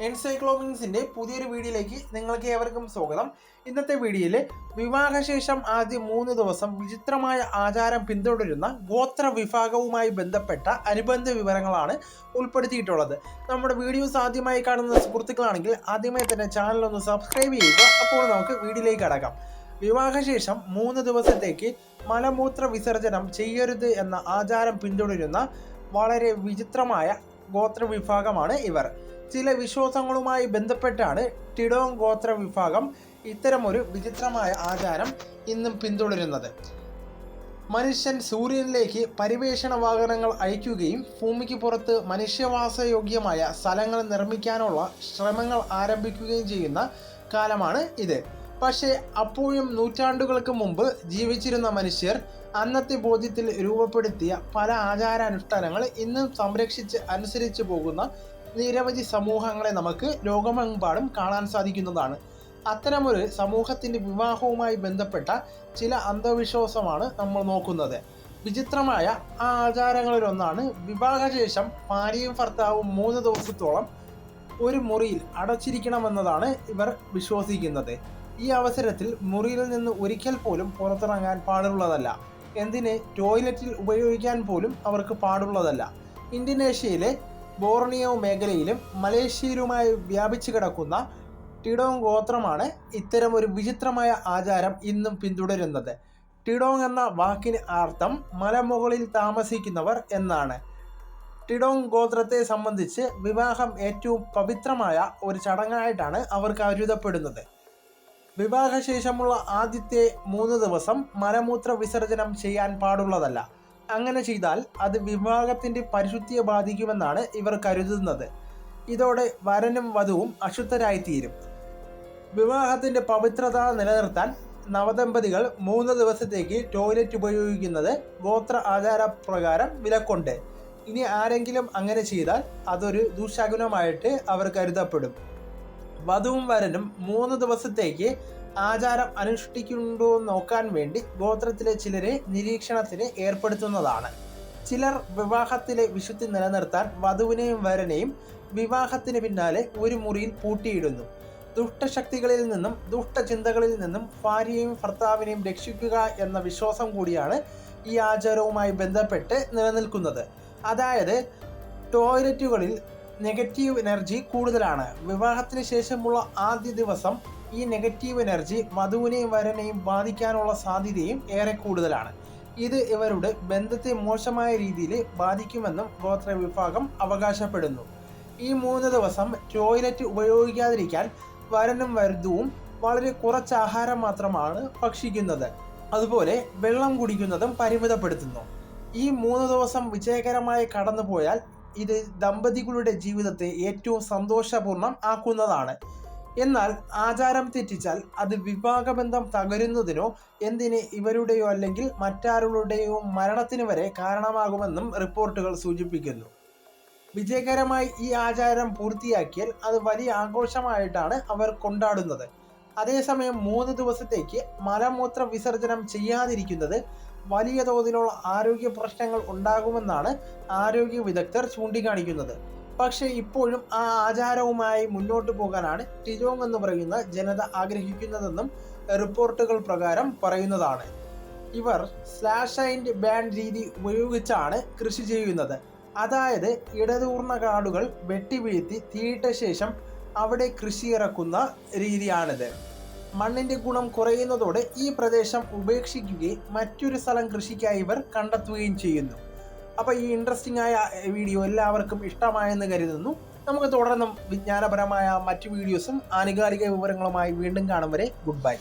എൻസൈക്ലോമിൻസിന്റെ പുതിയൊരു വീഡിയോയിലേക്ക് നിങ്ങൾക്ക് ഏവർക്കും സ്വാഗതം. ഇന്നത്തെ വീഡിയോയിൽ വിവാഹശേഷം ആദ്യ 3 ദിവസം വിചിത്രമായ ആചാരം പിന്തുടരുന്ന ഗോത്ര വിഭാഗവുമായി ബന്ധപ്പെട്ട അനുബന്ധ വിവരങ്ങളാണ് ഉൾപ്പെടുത്തിയിട്ടുള്ളത്. നമ്മുടെ വീഡിയോസ് ആദ്യമായി കാണുന്ന സുഹൃത്തുക്കളാണെങ്കിൽ ആദ്യമായി തന്നെ ചാനൽ ഒന്ന് സബ്സ്ക്രൈബ് ചെയ്യുക. അപ്പോൾ നമുക്ക് വീഡിയോയിലേക്ക് കടക്കാം. വിവാഹശേഷം 3 ദിവസത്തേക്ക് മലമൂത്ര വിസർജനം ചെയ്യരുത് എന്ന ആചാരം പിന്തുടരുന്ന വളരെ വിചിത്രമായ ഗോത്ര വിഭാഗമാണ് ഇവർ. ചില വിശ്വാസങ്ങളുമായി ബന്ധപ്പെട്ടാണ് ടിഡോങ് ഗോത്ര വിഭാഗം ഇത്തരമൊരു വിചിത്രമായ ആചാരം ഇന്നും പിന്തുടരുന്നത്. മനുഷ്യൻ സൂര്യനിലേക്ക് പരിവേഷണ വാഹനങ്ങൾ അയക്കുകയും ഭൂമിക്ക് പുറത്ത് മനുഷ്യവാസയോഗ്യമായ സ്ഥലങ്ങൾ നിർമ്മിക്കാനുള്ള ശ്രമങ്ങൾ ആരംഭിക്കുകയും ചെയ്യുന്ന കാലമാണ് ഇത്. പക്ഷേ അപ്പോഴും നൂറ്റാണ്ടുകൾക്ക് മുമ്പ് ജീവിച്ചിരുന്ന മനുഷ്യർ അന്നത്തെ ബോധ്യത്തിൽ രൂപപ്പെടുത്തിയ പല ആചാരാനുഷ്ഠാനങ്ങൾ ഇന്നും സംരക്ഷിച്ച് അനുസരിച്ച് പോകുന്ന നിരവധി സമൂഹങ്ങളെ നമുക്ക് ലോകമെമ്പാടും കാണാൻ സാധിക്കുന്നതാണ്. അത്തരമൊരു സമൂഹത്തിൻ്റെ വിവാഹവുമായി ബന്ധപ്പെട്ട ചില അന്ധവിശ്വാസമാണ് നമ്മൾ നോക്കുന്നത്. വിചിത്രമായ ആ ആചാരങ്ങളിലൊന്നാണ് വിവാഹശേഷം ഭാര്യയും ഭർത്താവും 3 ദിവസത്തോളം ഒരു മുറിയിൽ അടച്ചിരിക്കണമെന്നതാണ് ഇവർ വിശ്വസിക്കുന്നത്. ഈ അവസരത്തിൽ മുറിയിൽ നിന്ന് ഒരിക്കൽ പോലും പുറത്തിറങ്ങാൻ പാടുള്ളതല്ല. എന്തിന് ടോയ്ലറ്റിൽ ഉപയോഗിക്കാൻ പോലും അവർക്ക് പാടുള്ളതല്ല. ഇന്തോനേഷ്യയിലെ ബോർണിയോ മേഖലയിലും മലേഷ്യയിലുമായി വ്യാപിച്ചു കിടക്കുന്ന ടിഡോങ് ഗോത്രമാണ് ഇത്തരമൊരു വിചിത്രമായ ആചാരം ഇന്നും പിന്തുടരുന്നത്. ടിഡോങ് എന്ന വാക്കിന് അർത്ഥം മലമുകളിൽ താമസിക്കുന്നവർ എന്നാണ്. ടിഡോങ് ഗോത്രത്തെ സംബന്ധിച്ച് വിവാഹം ഏറ്റവും പവിത്രമായ ഒരു ചടങ്ങായിട്ടാണ് അവർ കരുതപ്പെടുന്നത്. വിവാഹശേഷമുള്ള ആദ്യത്തെ 3 ദിവസം മലമൂത്ര വിസർജനം ചെയ്യാൻ പാടുള്ളതല്ല. അങ്ങനെ ചെയ്താൽ അത് വിവാഹത്തിൻ്റെ പരിശുദ്ധിയെ ബാധിക്കുമെന്നാണ് ഇവർ കരുതുന്നത്. ഇതോടെ വരനും വധുവും അശുദ്ധരായിത്തീരും. വിവാഹത്തിൻ്റെ പവിത്രത നിലനിർത്താൻ നവദമ്പതികൾ 3 ദിവസത്തേക്ക് ടോയ്ലറ്റ് ഉപയോഗിക്കുന്നത് ഗോത്ര ആചാരപ്രകാരം വിലക്കുണ്ട്. ഇനി ആരെങ്കിലും അങ്ങനെ ചെയ്താൽ അതൊരു ദുശകുനമായിട്ട് അവർ കരുതപ്പെടും. വധുവും വരനും 3 ദിവസത്തേക്ക് ആചാരം അനുഷ്ഠിക്കുന്നുണ്ടോ നോക്കാൻ വേണ്ടി ഗോത്രത്തിലെ ചിലരെ നിരീക്ഷണത്തിന് ഏർപ്പെടുത്തുന്നതാണ്. ചിലർ വിവാഹത്തിലെ വിശുദ്ധി നിലനിർത്താൻ വധുവിനെയും വരനെയും വിവാഹത്തിന് പിന്നാലെ ഒരു മുറിയിൽ പൂട്ടിയിടുന്നു. ദുഷ്ടശക്തികളിൽ നിന്നും ദുഷ്ടചിന്തകളിൽ നിന്നും ഭാര്യയെയും ഭർത്താവിനെയും രക്ഷിക്കുക എന്ന വിശ്വാസം കൂടിയാണ് ഈ ആചാരവുമായി ബന്ധപ്പെട്ട് നിലനിൽക്കുന്നത്. അതായത് ടോയ്ലറ്റുകളിൽ നെഗറ്റീവ് എനർജി കൂടുതലാണ്. വിവാഹത്തിന് ശേഷമുള്ള ആദ്യ ദിവസം ഈ നെഗറ്റീവ് എനർജി വധുവിനെയും വരനെയും ബാധിക്കാനുള്ള സാധ്യതയും ഏറെ കൂടുതലാണ്. ഇത് ഇവരുടെ ബന്ധത്തെ മോശമായ രീതിയിൽ ബാധിക്കുമെന്നും ഗോത്ര വിഭാഗം അവകാശപ്പെടുന്നു. ഈ 3 ദിവസം ടോയ്ലറ്റ് ഉപയോഗിക്കാതിരിക്കാൻ വരനും വധുവും വളരെ കുറച്ച് ആഹാരം മാത്രമാണ് ഭക്ഷിക്കുന്നത്. അതുപോലെ വെള്ളം കുടിക്കുന്നതും പരിമിതപ്പെടുത്തുന്നു. ഈ 3 ദിവസം വിജയകരമായി കടന്നുപോയാൽ ഇത് ദമ്പതികളുടെ ജീവിതത്തെ ഏറ്റവും സന്തോഷപൂർണ്ണം ആക്കുന്നതാണ്. എന്നാൽ ആചാരം തെറ്റിച്ചാൽ അത് വിവാഹബന്ധം തകരുന്നതിനോ എന്തിന് ഇവരുടെയോ അല്ലെങ്കിൽ മറ്റാരുടെയോ മരണത്തിന് വരെ കാരണമാകുമെന്നും റിപ്പോർട്ടുകൾ സൂചിപ്പിക്കുന്നു. വിജയകരമായി ഈ ആചാരം പൂർത്തിയാക്കിയാൽ അത് വലിയ ആഘോഷമായിട്ടാണ് അവർ കൊണ്ടാടുന്നത്. അതേസമയം 3 ദിവസത്തേക്ക് മലമൂത്ര വിസർജനം ചെയ്യാതിരിക്കുന്നത് വലിയ തോതിലുള്ള ആരോഗ്യ പ്രശ്നങ്ങൾ ഉണ്ടാകുമെന്നാണ് ആരോഗ്യ വിദഗ്ധർ ചൂണ്ടിക്കാണിക്കുന്നത്. പക്ഷേ ഇപ്പോഴും ആ ആചാരവുമായി മുന്നോട്ട് പോകാനാണ് ടിഡോങ് എന്ന് പറയുന്ന ജനത ആഗ്രഹിക്കുന്നതെന്നും റിപ്പോർട്ടുകൾ പ്രകാരം പറയുന്നതാണ്. ഇവർ സ്ലാഷ് ആൻഡ് ബാൻ രീതി ഉപയോഗിച്ചാണ് കൃഷി ചെയ്യുന്നത്. അതായത് ഇടതൂർന്ന കാടുകൾ വെട്ടിവീഴ്ത്തി തീയിട്ട ശേഷം അവിടെ കൃഷി ഇറക്കുന്ന രീതിയാണിത്. മണ്ണിൻ്റെ ഗുണം കുറയുന്നതോടെ ഈ പ്രദേശം ഉപേക്ഷിക്കുകയും മറ്റൊരു സ്ഥലം കൃഷിക്കായി ഇവർ കണ്ടെത്തുകയും ചെയ്യുന്നു. അപ്പോൾ ഈ ഇൻട്രസ്റ്റിംഗ് ആയ വീഡിയോ എല്ലാവർക്കും ഇഷ്ടമായെന്ന് കരുതുന്നു. നമുക്ക് തുടർന്നും വിജ്ഞാനപരമായ മറ്റു വീഡിയോസും ആനുകാലിക വിവരങ്ങളുമായി വീണ്ടും കാണും വരെ ഗുഡ് ബൈ.